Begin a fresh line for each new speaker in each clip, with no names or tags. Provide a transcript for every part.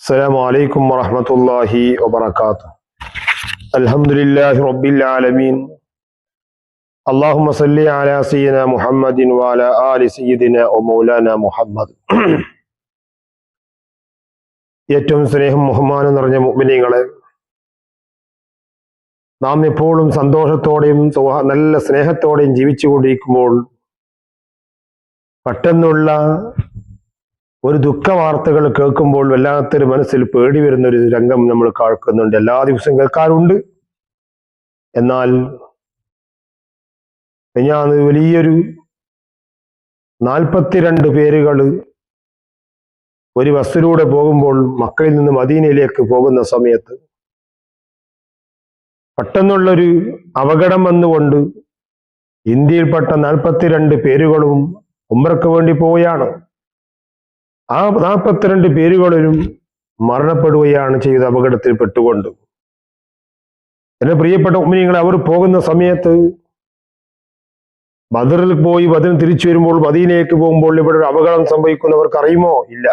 السلام عليكم ورحمة الله وبركاته. الحمد لله رب العالمين. اللهم صل على سيدنا محمد وعلى آل سيدنا ومولانا محمد. ഏറ്റവും സ്നേഹം ബഹുമാനം നിറഞ്ഞ മുഅ്മിനീങ്ങളെ, നാം എപ്പോഴും സന്തോഷത്തോടെയും നല്ല സ്നേഹത്തോടെയും ജീവിച്ചുകൊണ്ടിരിക്കുമ്പോൾ പെട്ടെന്നുള്ള ഒരു ദുഃഖ വാർത്തകൾ കേൾക്കുമ്പോൾ വല്ലാത്തൊരു മനസ്സിൽ പേടി വരുന്നൊരു രംഗം നമ്മൾ കേൾക്കുന്നുണ്ട്. എല്ലാ ദിവസവും കേൾക്കാറുണ്ട്. എന്നാൽ ഞാൻ വലിയൊരു 42 പേരുകൾ ഒരു ബസ്സിലൂടെ പോകുമ്പോൾ മക്കയിൽ നിന്ന് മദീനയിലേക്ക് പോകുന്ന സമയത്ത് പെട്ടെന്നുള്ളൊരു അപകടം വന്നുകൊണ്ട് ഇന്ത്യയിൽപ്പെട്ട 42 പേരുകളും ഉംറയ്ക്ക് വേണ്ടി പോവുകയാണ്. ആ 42 പേരുകളിലും മരണപ്പെടുകയാണ് ചെയ്ത അപകടത്തിൽ പെട്ടുകൊണ്ട്. എന്റെ പ്രിയപ്പെട്ട മുഅ്മിനീങ്ങളെ, അവർ പോകുന്ന സമയത്ത് ബദറിൽ പോയി ബദറിൽ തിരിച്ചു വരുമ്പോൾ മദീനയിലേക്ക് പോകുമ്പോൾ ഇവിടെ ഒരു അപകടം സംഭവിക്കുന്നവർക്ക് അറിയുമോ? ഇല്ല.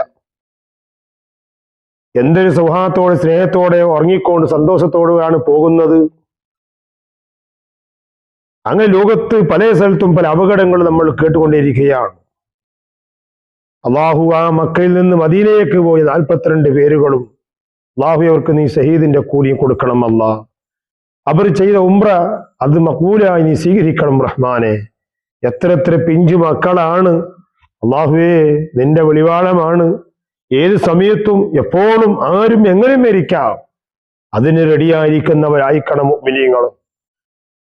എന്തൊരു സൗഹാർദ്ദത്തോടെ സ്നേഹത്തോടെ ഉറങ്ങിക്കൊണ്ട് സന്തോഷത്തോടെയാണ് പോകുന്നത്. അങ്ങനെ ലോകത്ത് പല സ്ഥലത്തും പല അപകടങ്ങൾ നമ്മൾ കേട്ടുകൊണ്ടിരിക്കുകയാണ്. അള്ളാഹു ആ മക്കയിൽ നിന്ന് മദീനയിലേക്ക് പോയ 42 പേരുകളും അള്ളാഹു അവർക്ക് നീ ഷഹീദിന്റെ കൂലിയും കൊടുക്കണം. അല്ലാ, അവർ ചെയ്ത ഉംറ അത് മഖബൂലായി നീ സ്വീകരിക്കണം റഹ്മാനെ. എത്ര പിഞ്ചു മക്കളാണ് അള്ളാഹുവേ, നിന്റെ വെളിവാളമാണ്. ഏത് സമയത്തും എപ്പോഴും ആരും എങ്ങനെ മരിക്കാം, അതിന് റെഡിയായിരിക്കുന്നവരായിരിക്കണം മുഅ്മിനീങ്ങൾ.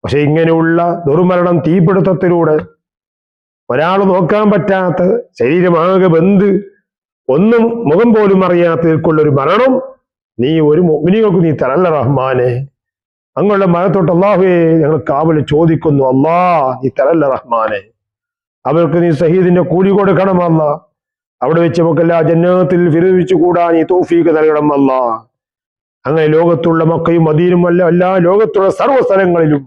പക്ഷെ ഇങ്ങനെയുള്ള ദുർമരണം, തീപിടുത്തത്തിലൂടെ ഒരാൾ നോക്കാൻ പറ്റാത്ത, ശരീരമാകെ ബന്ധ് ഒന്നും മുഖം പോലും അറിയാത്തതിൽക്കുള്ളൊരു മരണം നീ ഒരു മുഅ്മിനീങ്ങൾക്ക് നീ തരല്ല റഹ്മാനെ. അങ്ങുള്ള മരണത്തോട്ട് അള്ളാഹുവേ ഞങ്ങൾ കാവൽ ചോദിക്കുന്നു. അല്ലാ, നീ തരല്ല റഹ്മാനെ. അവർക്ക് നീ ഷഹീദിന്റെ കൂലി കൊടുക്കണം അല്ലാ. അവിടെ വെച്ച് നമുക്കെല്ലാ ജന്നത്തിൽ ഫിർദൗസിൽ കൂടാൻ നീ തൗഫീഖ് നൽകണം അല്ലാ. അങ്ങനെ ലോകത്തുള്ള മക്കയും മദീനയും അല്ല, എല്ലാ ലോകത്തുള്ള സർവ്വ സ്ഥലങ്ങളിലും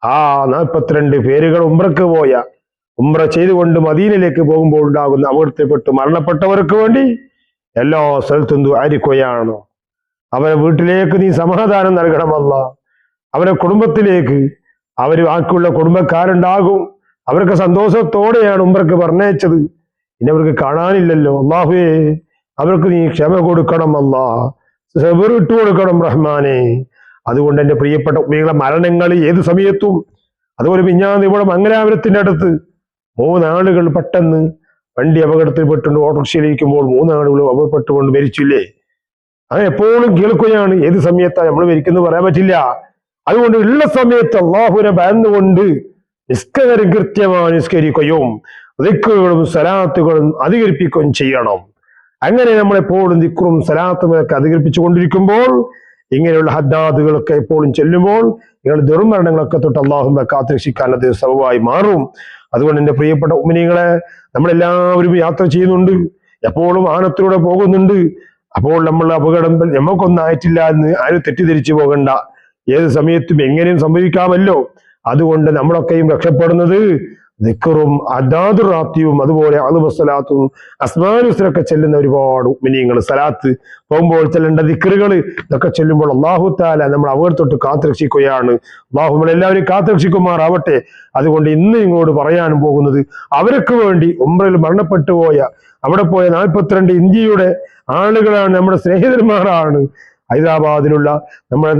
ആ 42 പേരുകൾ ഉംറയ്ക്ക് പോയ, ഉംറ ചെയ്തുകൊണ്ട് മദീനയിലേക്ക് പോകുമ്പോൾ ഉണ്ടാകുന്ന അപകടത്തിൽപ്പെട്ട് മരണപ്പെട്ടവർക്ക് വേണ്ടി എല്ലാ സ്ഥലത്തും ദുആരിക്കുകയാണ്. അവരെ വീട്ടിലേക്ക് നീ സമാധാനം നൽകണമല്ല. അവരെ കുടുംബത്തിലേക്ക് ബാക്കിയുള്ള കുടുംബക്കാരുണ്ടാകും. അവർക്ക് സന്തോഷത്തോടെയാണ് ഉംറയ്ക്ക് പറഞ്ഞയച്ചത്. ഇനി അവർക്ക് കാണാനില്ലല്ലോ. അല്ലാഹുവേ, അവർക്ക് നീ ക്ഷമ കൊടുക്കണം അല്ലാ, സബർ ഇട്ടു കൊടുക്കണം റഹ്മാനെ. അതുകൊണ്ട് എൻ്റെ പ്രിയപ്പെട്ട ഉമ്മയുടെ മരണങ്ങൾ ഏത് സമയത്തും, അതുപോലെ മിഞ്ഞാന്ന് ഇവിടെ മംഗലാപുരത്തിന്റെ അടുത്ത് 3 ആളുകൾ പെട്ടെന്ന് വണ്ടി അപകടത്തിൽപ്പെട്ടുകൊണ്ട് ഓട്ടോറിക്ഷയിലിരിക്കുമ്പോൾ 3 ആളുകൾ അപകടപ്പെട്ടുകൊണ്ട് മരിച്ചില്ലേ? അങ്ങനെ എപ്പോഴും കേൾക്കുകയാണ്. ഏത് സമയത്താണ് നമ്മൾ മരിക്കുന്നത് പറയാൻ പറ്റില്ല. അതുകൊണ്ട് ഉള്ള സമയത്ത് അള്ളാഹുവിനെ ഭയന്നുകൊണ്ട് നിസ്കാരം കൃത്യമായി നിസ്കരിക്കുകയും ദിക്റുകളും സലാത്തുകളും അധികരിപ്പിക്കുകയും ചെയ്യണം. അങ്ങനെ നമ്മളെപ്പോഴും ദിക്റും സലാത്തുമൊക്കെ അധികരിപ്പിച്ചു കൊണ്ടിരിക്കുമ്പോൾ, ഇങ്ങനെയുള്ള ഹദ്ദാദുകളൊക്കെ എപ്പോഴും ചെല്ലുമ്പോൾ നിങ്ങൾ ദുർമരണങ്ങളൊക്കെ തൊട്ട് അള്ളാഹുവിനെ കാത്തുരക്ഷിക്കാൻ അത് സബബായി മാറും. അതുകൊണ്ട് എൻ്റെ പ്രിയപ്പെട്ട മുഅ്മിനീങ്ങളെ, നമ്മളെല്ലാവരും യാത്ര ചെയ്യുന്നുണ്ട്, എപ്പോഴും വാഹനത്തിലൂടെ പോകുന്നുണ്ട്. അപ്പോൾ നമ്മൾ അപകടം നമുക്കൊന്നായിട്ടില്ല എന്ന് ആരും തെറ്റിദ്ധരിച്ചു പോകണ്ട. ഏത് സമയത്തും എങ്ങനെയും സംഭവിക്കാമല്ലോ. അതുകൊണ്ട് നമ്മളൊക്കെയും രക്ഷപ്പെടുന്നത് ദിക്റും അദാദുർ റാത്തിയും അതുപോലെ അളുബസ്സലാത്തും അസ്മാഉൽ ഹുസ്നയൊക്കെ ചെല്ലുന്ന ഒരുപാട് മുഅ്മിനീങ്ങൾ, സലാത്ത് പോകുമ്പോൾ ചെല്ലേണ്ട ദിക്റുകൾ ഇതൊക്കെ ചെല്ലുമ്പോൾ അല്ലാഹു തആല നമ്മൾ അപകടത്തൊട്ട് കാത്തുരക്ഷിക്കുകയാണ്. അല്ലാഹു നമ്മളെല്ലാവരും കാത്തുരക്ഷിക്കുമാറാവട്ടെ. അതുകൊണ്ട് ഇന്ന് നിങ്ങളോട് പറയാൻ പോകുന്നത്, അവർക്ക് വേണ്ടി ഉംറയിൽ മരണപ്പെട്ടു പോയ, അവിടെ പോയ 42 ഇന്ത്യയുടെ ആളുകളാണ്, നമ്മുടെ സ്നേഹിതന്മാരാണ്. ഹൈദരാബാദിലുള്ള, നമ്മുടെ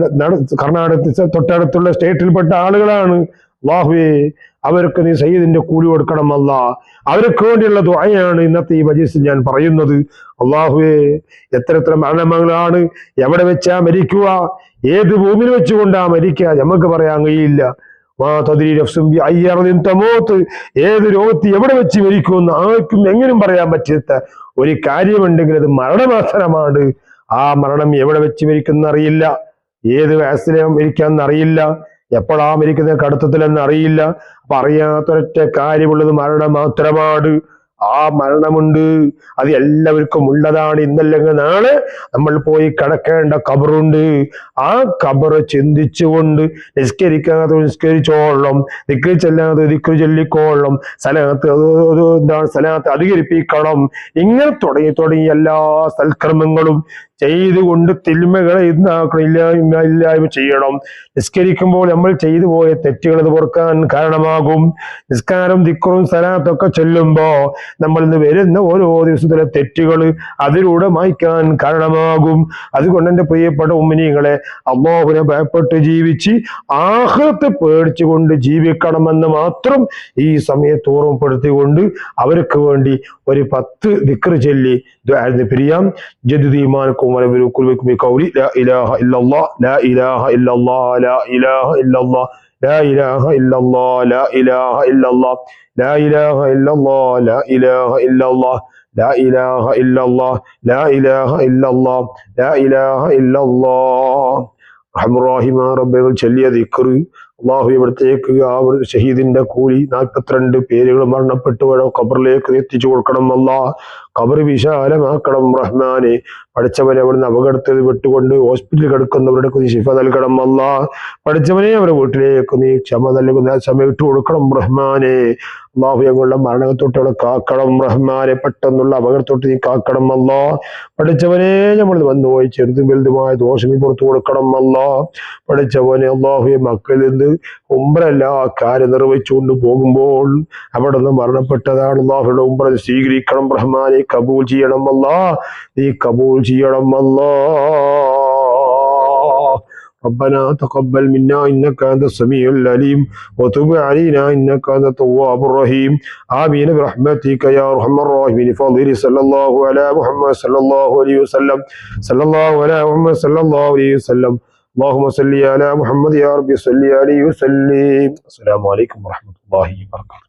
കർണാടകത്തിൽ തൊട്ടടുത്തുള്ള സ്റ്റേറ്റിൽപ്പെട്ട ആളുകളാണ്. അല്ലാഹുവേ, അവർക്ക് നീ സയ്യിദിന്റെ കൂലി കൊടുക്കണം അല്ലാ. അവർക്ക് വേണ്ടിയുള്ള ദുആയാണ് ഇന്നത്തെ ഈ മജ്‌ലിസിൽ ഞാൻ പറയുന്നത്. അല്ലാഹുവേ, എത്ര മരണങ്ങളാണ്, എവിടെ വെച്ചാ മരിക്കുക, ഏത് ഭൂമിയിൽ വെച്ചുകൊണ്ടാ മരിക്കുക, നമുക്ക് പറയാൻ കഴിയില്ല. ഏത് ലോകത്ത് എവിടെ വെച്ച് മരിക്കുമെന്ന് ആർക്കും എങ്ങനെയും പറയാൻ പറ്റാത്ത ഒരു കാര്യമുണ്ടെങ്കിൽ അത് മരണമാസനമാണ്. ആ മരണം എവിടെ വെച്ച് മരിക്കുന്ന അറിയില്ല, ഏത് വയസ്സിലെ മരിക്കാന്ന് അറിയില്ല, എപ്പോഴാ മരിക്കുന്ന കടുത്തത്തിലെന്ന് അറിയില്ല. അപ്പൊ അറിയാത്തൊരൊറ്റ കാര്യമുള്ളത് മരണം മാത്രമാണ്. ആ മരണമുണ്ട്, അത് എല്ലാവർക്കും ഉള്ളതാണ്. ഇന്നല്ലെങ്കിൽ നാളെ നമ്മൾ പോയി കിടക്കേണ്ട ഖബറുണ്ട്. ആ ഖബറ് ചിന്തിച്ചുകൊണ്ട് നിസ്കരിക്കാതെ നിസ്കരിച്ചോളം, ദിക്ർ ചെല്ലാതെ ദിക്ർ ചൊല്ലിക്കോളം, സലാത്ത് അധികരിപ്പിക്കണം. ഇങ്ങനെ തുടങ്ങി എല്ലാ സൽക്കർമ്മങ്ങളും ചെയ്തുകൊണ്ട് തിന്മകളെ ഇല്ലായ്മ ചെയ്യണം. നിസ്കരിക്കുമ്പോൾ നമ്മൾ ചെയ്തു പോയ തെറ്റുകൾ അത് പൊറുക്കാൻ കാരണമാകും. നിസ്കാരം ദിക്റും സലാത്തൊക്കെ ചൊല്ലുമ്പോ നമ്മൾ ഇന്ന് വരുന്ന ഓരോ ദിവസത്തിലെ തെറ്റുകൾ അതിലൂടെ മായ്ക്കാൻ കാരണമാകും. അതുകൊണ്ട് എന്റെ പ്രിയപ്പെട്ട ഉമ്മിനീങ്ങളെ, അല്ലാഹുവിനെ ഭയപ്പെട്ട് ജീവിച്ച് ആഖിറത്തെ പേടിച്ചുകൊണ്ട് ജീവിക്കണമെന്ന് മാത്രം ഈ സമയത്ത് ഓർമ്മപ്പെടുത്തിക്കൊണ്ട് അവർക്ക് വേണ്ടി ഒരു 10 ദിക്ർ ചൊല്ലി പിരിയാം. ജദ്ദു ഈമാനക്കും വലബിലുക്കും ബിഖൗലി ലാ ഇലാഹ ഇല്ലല്ലാഹ് ലാ ഇലാഹ ഇല്ലല്ലാഹ് ലാ ഇലാഹ ഇല്ലല്ലാഹ് ലാ ഇലാഹ ഇല്ലല്ലാഹ് ലാ ഇലാഹ ഇല്ലല്ലാഹ് ലാ ഇലാഹ ഇല്ലല്ലാഹ് ലാ ഇലാഹ ഇല്ലല്ലാഹ് ലാ ഇലാഹ ഇല്ലല്ലാഹ് ലാ ഇലാഹ ഇല്ലല്ലാഹ് ലാ ഇലാഹ ഇല്ലല്ലാഹ്. റഹ്മാൻ റബ്ബിൽ ചൊല്ലിയ ദിക്ർ അള്ളാഹു ഇവിടത്തേക്ക് ആ ഒരു ഷഹീദിന്റെ കൂലി 42 പേരുകൾ മരണപ്പെട്ടു ഖബറിലേക്ക് എത്തിച്ചു കൊടുക്കണം. അല്ലാഹ് ഖബർ വിശാലമാക്കണം റഹ്മാനെ. പഠിച്ചവനെ അവിടുന്ന് അപകടത്തിൽ വിട്ടുകൊണ്ട് ഹോസ്പിറ്റലിൽ കിടക്കുന്നവരുടെ നീ ശിഫ നൽകണം. അല്ലാഹ് പഠിച്ചവനെ അവരുടെ വീട്ടിലേക്ക് നീ ക്ഷമ നൽകുന്ന സമയം ഇട്ട് കൊടുക്കണം റഹ്മാനെ. അള്ളാഹു ഞങ്ങളുടെ മരണത്തൊട്ടുകളെ കാക്കണം റഹ്മാനെ. പെട്ടെന്നുള്ള അപകടത്തൊട്ട് നീ കാക്കണം അല്ലാഹ്. പഠിച്ചവനെ നമ്മൾ വന്നുപോയി ചെറുതും വലുതുമായ ദോഷം നീ പുറത്തു കൊടുക്കണം അല്ലാഹ്. പഠിച്ചവനെ അള്ളാഹുയെ മക്കളിൽ നിന്ന് ഉംറ എല്ലാ കാര്യം നിർവഹിച്ചുകൊണ്ട് പോകുമ്പോൾ അവിടെ നിന്ന് മരണപ്പെട്ടതാണ്. അള്ളാഹുയുടെ ഉംറ സ്വീകരിക്കണം റഹ്മാനെ. കബൂൽ ചെയ്യണം അല്ലാഹ്. നീ കബൂൽ ചെയ്യണം അല്ലാഹ്. ربنا تقبل منا إنك أنت السميع العليم وتب علينا إنك أنت التواب الرحيم. آمين برحمتك يا أرحم الراحمين. فضل صلى الله على محمد صلى الله عليه وسلم صلى الله على محمد صلى الله عليه وسلم. اللهم صل على محمد يا رب صل عليه وسلم. السلام عليكم ورحمة الله وبركاته.